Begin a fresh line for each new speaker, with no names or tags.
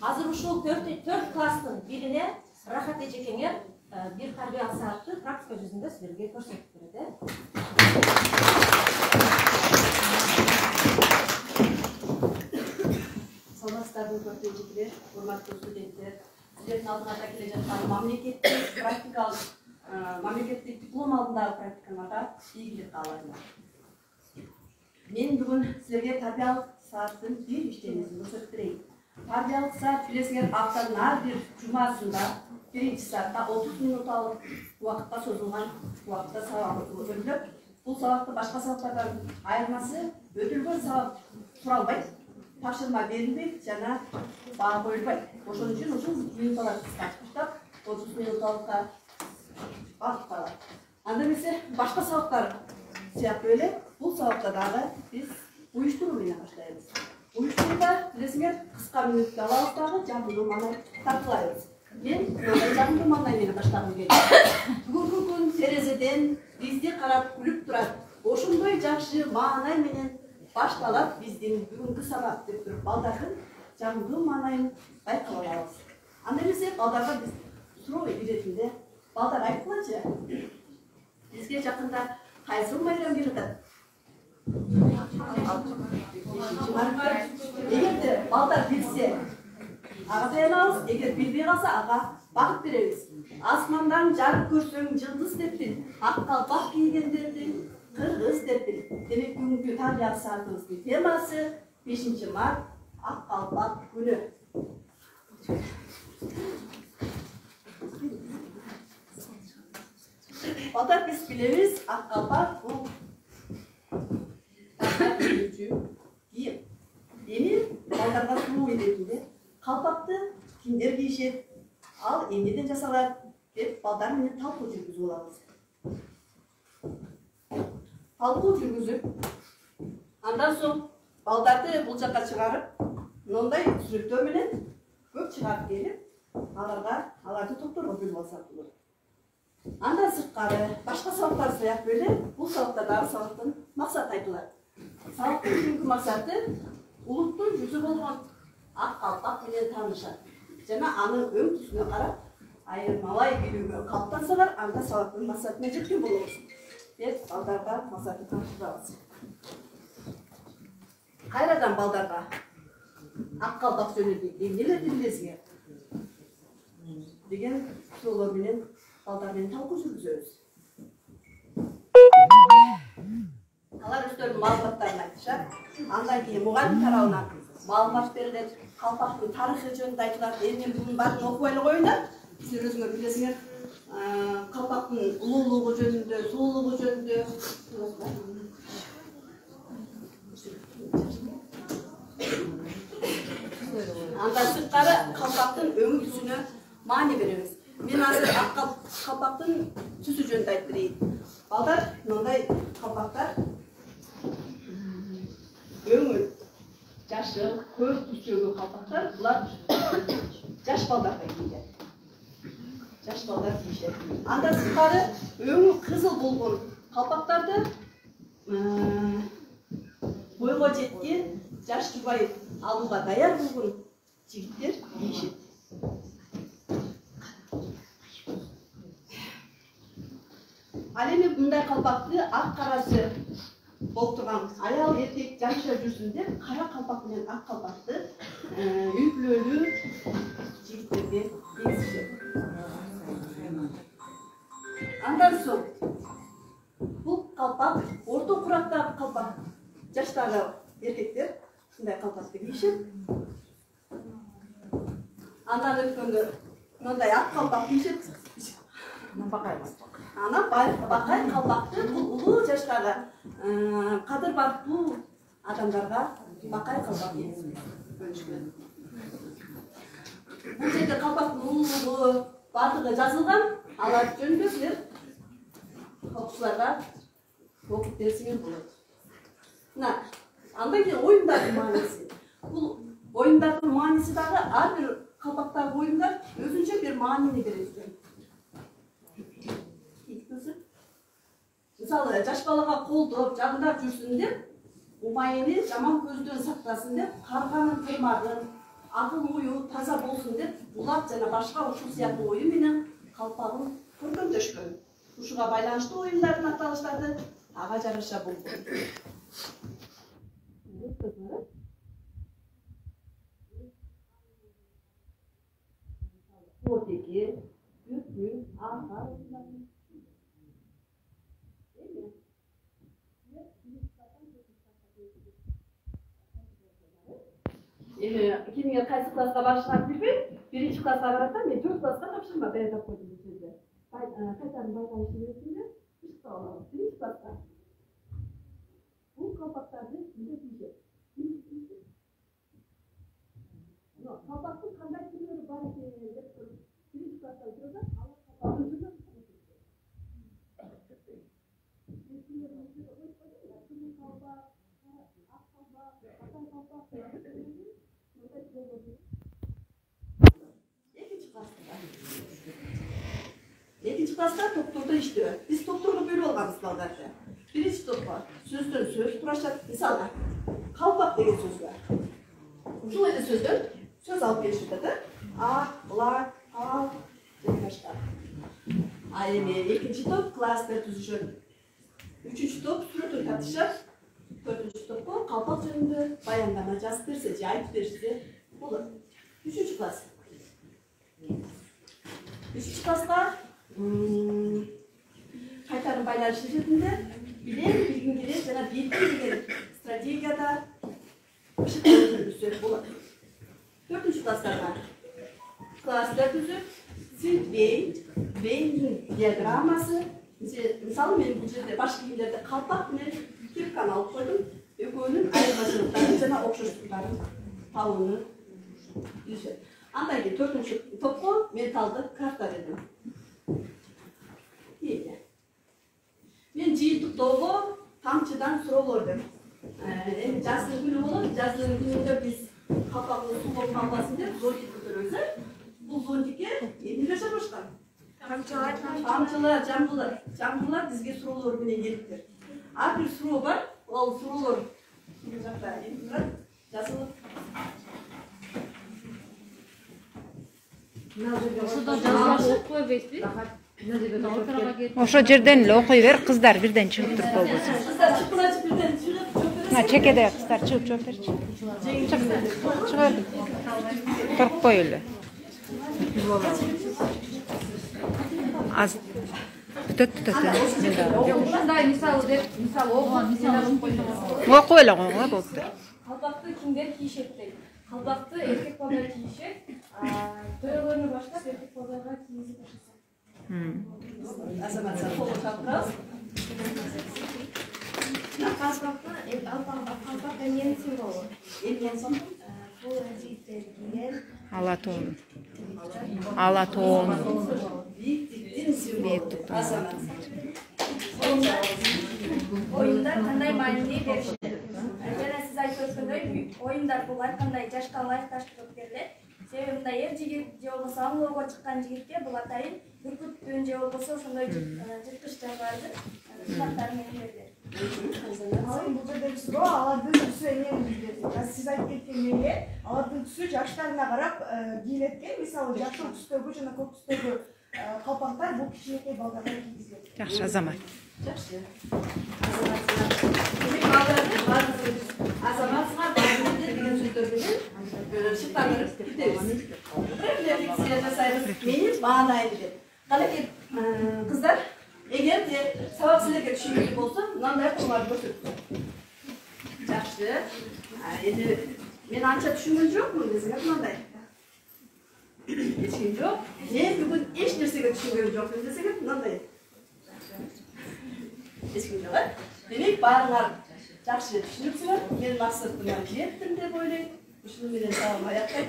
Азыр ушул 4 класстын бирине Рахат эжекеңер бир тарбиялык саатты практика жүзүндө силерге көрсөтүп берет. Саламатсыздарбы көркөм эжекелер, урматтуу студенттер. Силердин алдыңарда келе жаткан мамлекеттик практикалык мамлекеттик диплом алдындагы практикаңарга ийгилик каалайм. Мен бүгүн силерге тарбиялык сааттын бир иштемесин көрсөтүп берейин. Тарбиялык саат билесиңер аптанын ар бир жумасында биринчи саатта 30 минутталык убакытка созулган убакытта сабак өтүлөт. Бул сабакты башка сабактардан айырмасы өтүлгөн сабак суралбайт, тапшырма берилбейт жана баа коюлбайт. Ошон үчүн ушул минутталарды кыскартып 30 минутталыкка багытталат. Анда эмесе башка сабактар сыяктуу эле бул сабакта дагы биз уюштуруу менен баштайбыз. Уюштурууда билесиңер кыска мүнөттү алабыз дагы жагымдуу маанай тартуулайбыз. Мен мындай жагымдуу маанай менен баштагым келди. Бүгүнкү күн терезеден бизди карап күлүп турат. Ошондой жакшы маанай менен башталат биздин бүгүнкү сабак деп туруп балдардын жагымдуу маанайын байкап алабыз. Анда эмесе балдарга биз суроо беретинде балдар айткылачы. Бизге жакында кайсы майрам келип атат? Эгерде балдар билсе, ага таянабыз, эгер билбей калса, ага багыт беребиз. Асмандан жарык көрсөң жылдыз деппин, ак калпак кийгендердин кыргыз деппин. Демек бүгүнкү тарбиялык саатыбыздын темасы 5 март ак калпак күнү. Балдар биз билебиз, ак калпак бул кийим. Эми балдарга суроо беретинде калпакты кимдер кийишет, ал эмнеден жасалат деп балдар менен талкуу жүргүзүп алабыз. Талкуу жүргүзүп, андан соң балдарды бул жакка чыгарып, мындай сүрөттөр менен көп чыгарып келип, аларды топторго бөлүп алсак болот. Андан сырткары башка сабактар сыяктуу эле бул сабактардагы сабактын максаты айтылат. Сабактын бүгүнкү максаты улуттун жүзү болгон ак калпак менен таанышат. Жана анын өң түсүнө карап, айырмалай билүүгө калыптансалар, анда сабактын максатына жеткен болобуз. Деп балдарга максатын тапшырабыз. Кайрадан балдарга ак калпак жөнүндө эмнелерди билесиңер деген суроолор менен балдар менен талкуу жүргүзөбүз. Алар өздөрүнүн маалыматтарын айтышат. Андан кийин мугалим тарабынан маалымат берилет. Калпактын тарыхы жөнүндө айтылат. Мен бунун баарын окубай эле коеюн да. Силер өзүңөр билесиңер, калпактын улуулугу жөнүндө, сулуулугу жөнүндө. Андан сырткары калпактын өң түсүнө маани беребиз. Мен азыр ак калпактын түсү жөнүндө айтып берейин. Балдар, мындай калпактар өңү жашыл, көк түстөгү калпактар, булар жаш балдарга кийилет. Жаш балдар кийишет. Андан сырткары өңү кызыл болгон калпактарды бойго жеткен, жаш жубай алууга даяр болгон жигиттер кийишет. Ал эми мындай калпакты ак карасы болуп турган аял эркек жашап жүрсүн деп кара калпак менен ак калпакты үлгүлөлүү жигиттерге кийгизишет. Андан соң бул калпак орто курактагы калпак, жаштагы эркектер ушундай калпакты кийишет. Андан өткөндө мындай ак калпак кийишет. Анан бакай калпакты бул улуу жаштагы кадыр бактуу адамдарга бакай калпак кийгизишет. Бул жерде калпактын улуулугу бардыгы жазылган, алар жөнүндө силер окуучуларга окуп берсеңер болот. Мына, андан кийин оюндардын мааниси. Бул оюндардын мааниси дагы ар бир калпактагы оюндар өзүнчө бир маанини берет экен. Мисалы, жаш балага колдоп, жагындап жүрсүн деп, убайыны жаман көздөн сактасын деп, карганын тырмагын, акыл ою таза болсун деп улап жана башка ушул сыяктуу ою менен калпагын көркөмдөшкөн. Ушуга байланыштуу оюндардын аталыштары ага жараша болгон. Отеки, бүткүн, ахар оюндары. Kimге qaysi klassga başlayıp bilmeyim. Birinci klassa baratsam, men 4 klassa topşırma dayanıp koydum bu sözde. Qaytarım baytanışı üretinde, üç olalım. Birinci klassa. Bu kalpaklarını bize diyecek. Kalpaktın kanday türleri var dep koydum. Birinci klassa oturuyorlar, Allah kalpakın türleri İkinci klasta doktorda işliyor. Biz doktorda böyle olmamız lazım. Birinci doktor, sözden söz, turaşat insanlar. Kalpak деген söz var. Şunu öyle sözden, söz alıp geçirdi. A, la, al, ve başka. İkinci top klasta tüzüşün. Üçüncü top sürütün tartışır. Dördüncü topu kalpak jönündө bayandama жазып берсе же айтып берсе болот. Üçüncü klas. Üçüncü klasda kaytarım baylanışı жеринде билгин келет жана бетке деген стратегияда ышык көрсөтүлсө болот. Dördüncü klaslarda класста түзүп синт бейндин диаграммасы. Мисалы мен бул жерде баш кийимдерде калпак менен кепканы алып койдум. Экөөнүн айырмачылыктарын жана окшоштуктарын табууну түзөт. Андан кийин 4-чү топко менталдык карта бердим. Мен жыйынтыктоого тамчыдан суроолор бердим. Эми жаздын күнү болот. Жаздын күнүндө биз калпактын суу болуп калбасын деп зонтик көтөрөбүз. Бул зонтикке эмне жашап башкан? Тамчылар, жамбылар бизге суроолор менен келиптир. Ар бир суроо бар. Ол суроолор бул жакта жазылып.
Ошо жерден эле окуй бер, кыздар бирден чыгып туруп болбосун.
Кыздар чыккылачы бирден чыгып,
Чекеде кыздар чыгып жооп берчи. Чыгып. Коркпой эле. Az бүтөт.
Ушундай мисалы деп, мисалы окуган мисалы окуп койсоң.
Окуп эле койгонго болуптур.
Калпакты кимдер кийишет дейт. Калпакты эркек балдар кийишет. Тойлордон баштап эркек балдарга кийгизип баштаса.
азаматча кол чапкырабыз.
Калпак эмненин символу?
Эмнен соң
Бул жигиттер кийген
Ала тоон.
бийликтин символу. Азамат.
оюндар кандай маани беришет? Жана сиз айтып өткөндөй, оюндар бул айткандай жашка ылайыкташтырып берилет. Себеби мындай эр жигит же болбосо аңлоого чыккан жигитке бул атайын бүркүттүн же болбосо ошондой жырткыч жаныбардын сыяктары менен берилет.
Бул жерде суроо алардын түсү эмнени билдирет? Сиз айтып кеткендей, алардын түсү жаштарына карап кийилет экен. Мисалы жашыл түстөгү жана көк түстөгү калпактар бул кичинекей балдарга кийгизилет.
Жакшы, Азамат.
Жакшы. Азаматсыңар баарыңар деген сөздөр менен шыктандырып кетебиз. Рефлексия жасайбыз. Менин маанайым деп. Калеки кыздар, эгер де сабак силерге түшүнүктүү болсо, мындай кылмар көрсөтсүң. Жакшы. Эми мен анча түшүнгөн жокмун десеңер мындай. Эч ким жок. Мен бүгүн эч нерсеге түшүнгөн жокмун десеңер мындай. Эч ким жок, демек баарыңар жакшы түшүнүпсүңөр. Менин максатыма жеттим деп ойлойм. Ушуну менен сабагымды аяктайм.